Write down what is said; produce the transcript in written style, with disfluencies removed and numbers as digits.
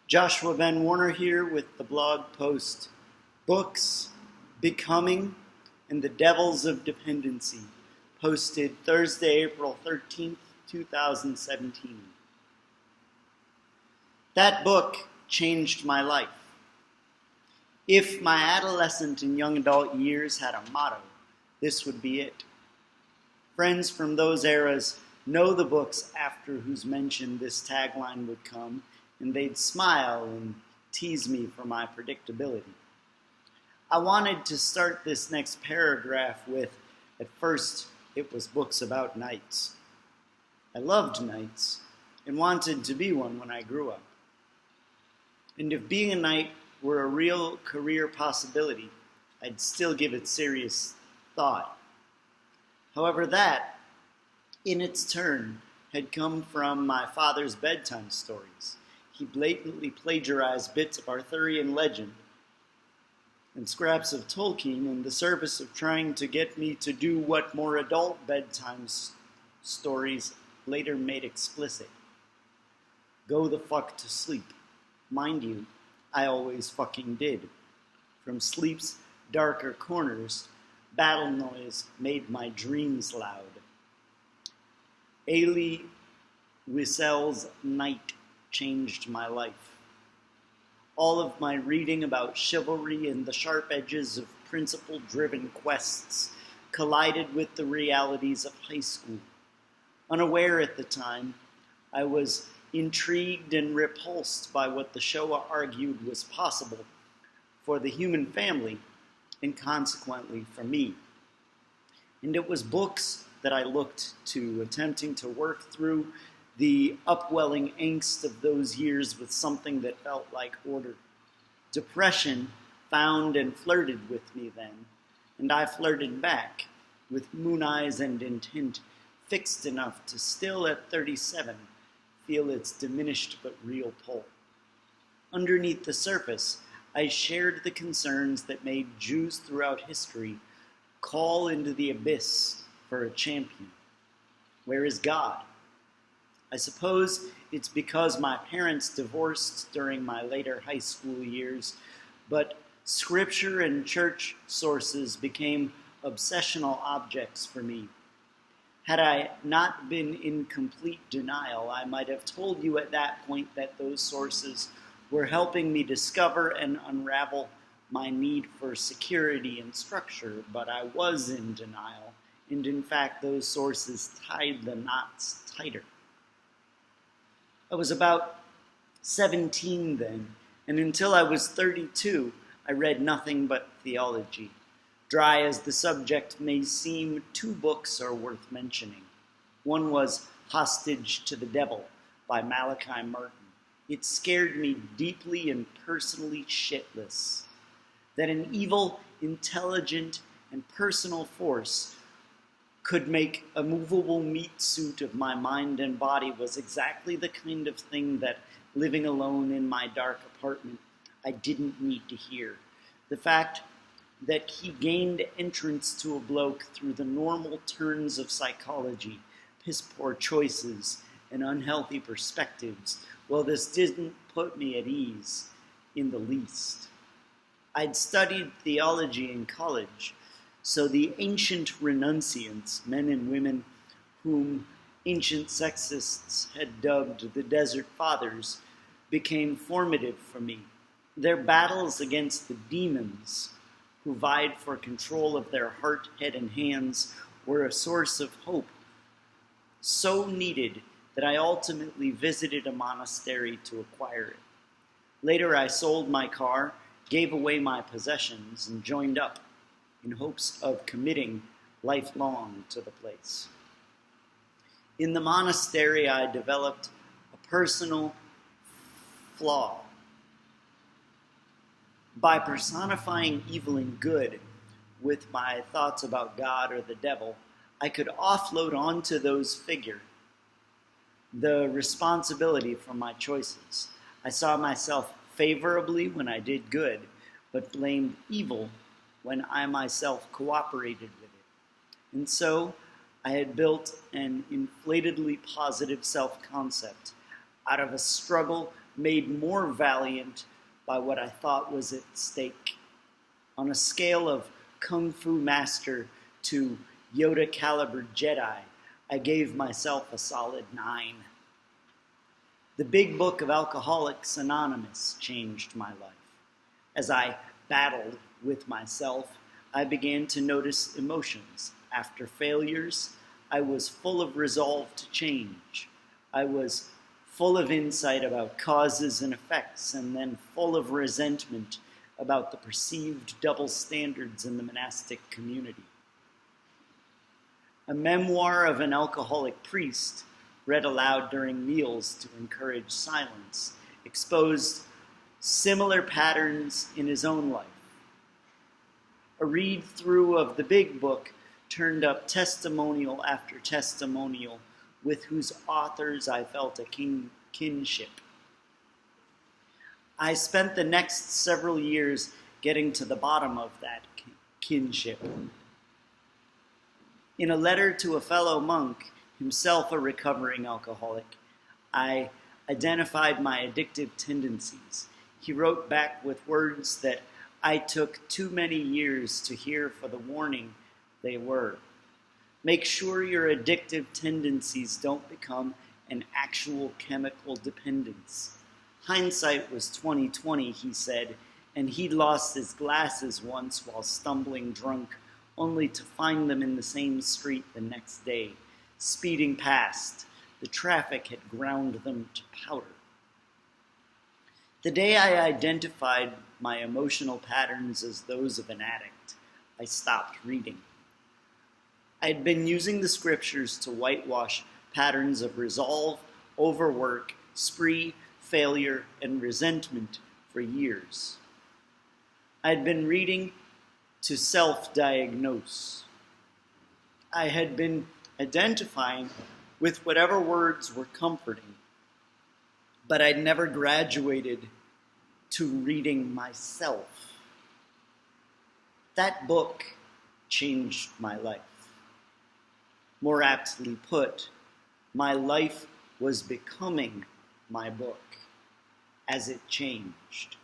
Joshua Van Warner here with the blog post Books, Becoming, and the Devils of Dependency, posted Thursday, April 13th, 2017. That book changed my life. If my adolescent and young adult years had a motto, this would be it. Friends from those eras know the books after whose mention this tagline would come, and they'd smile and tease me for my predictability. I wanted to start this next paragraph with, at first, it was books about knights. I loved knights and wanted to be one when I grew up. And if being a knight were a real career possibility, I'd still give it serious thought. However, that, in its turn, had come from my father's bedtime stories. He blatantly plagiarized bits of Arthurian legend and scraps of Tolkien in the service of trying to get me to do what more adult bedtime stories later made explicit. Go the fuck to sleep. Mind you, I always fucking did. From sleep's darker corners, battle noise made my dreams loud. Elie Wiesel's Knight changed my life. All of my reading about chivalry and the sharp edges of principle-driven quests collided with the realities of high school. Unaware at the time, I was intrigued and repulsed by what the Shoah argued was possible for the human family and consequently for me. And it was books that I looked to, attempting to work through the upwelling angst of those years with something that felt like order. Depression found and flirted with me then, and I flirted back with moon eyes and intent fixed enough to still at 37 feel its diminished but real pull. Underneath the surface, I shared the concerns that made Jews throughout history call into the abyss for a champion. Where is God? I suppose it's because my parents divorced during my later high school years, but scripture and church sources became obsessional objects for me. Had I not been in complete denial, I might have told you at that point that those sources were helping me discover and unravel my need for security and structure, but I was in denial, and in fact those sources tied the knots tighter. I was about 17 then, and until I was 32, I read nothing but theology. Dry as the subject may seem, two books are worth mentioning. One was Hostage to the Devil by Malachi Martin. It scared me deeply and personally shitless. That an evil, intelligent, and personal force could make a movable meat suit of my mind and body was exactly the kind of thing that, living alone in my dark apartment, I didn't need to hear. The fact that he gained entrance to a bloke through the normal turns of psychology, piss-poor choices, and unhealthy perspectives, well, this didn't put me at ease in the least. I'd studied theology in college, so the ancient renunciants, men and women whom ancient sexists had dubbed the Desert Fathers, became formative for me. Their battles against the demons who vied for control of their heart, head, and hands were a source of hope so needed that I ultimately visited a monastery to acquire it. Later I sold my car, gave away my possessions, and joined up in hopes of committing lifelong to the place. In the monastery, I developed a personal flaw. By personifying evil and good with my thoughts about God or the devil, I could offload onto those figures the responsibility for my choices. I saw myself favorably when I did good, but blamed evil when I myself cooperated with it. And so I had built an inflatedly positive self-concept out of a struggle made more valiant by what I thought was at stake. On a scale of Kung Fu Master to Yoda caliber Jedi, I gave myself a solid 9. The big book of Alcoholics Anonymous changed my life. As I battled with myself, I began to notice emotions. After failures, I was full of resolve to change. I was full of insight about causes and effects, and then full of resentment about the perceived double standards in the monastic community. A memoir of an alcoholic priest, read aloud during meals to encourage silence, exposed similar patterns in his own life. A read-through of the big book turned up testimonial after testimonial with whose authors I felt a kinship. I spent the next several years getting to the bottom of that kinship. In a letter to a fellow monk, himself a recovering alcoholic, I identified my addictive tendencies. He wrote back with words that I took too many years to hear for the warning they were. Make sure your addictive tendencies don't become an actual chemical dependence. Hindsight was 20/20, he said, and he'd lost his glasses once while stumbling drunk, only to find them in the same street the next day. Speeding past, the traffic had ground them to powder. The day I identified my emotional patterns as those of an addict, I stopped reading. I had been using the scriptures to whitewash patterns of resolve, overwork, spree, failure, and resentment for years. I had been reading to self-diagnose. I had been identifying with whatever words were comforting, but I'd never graduated to reading myself. That book changed my life. More aptly put, my life was becoming my book as it changed.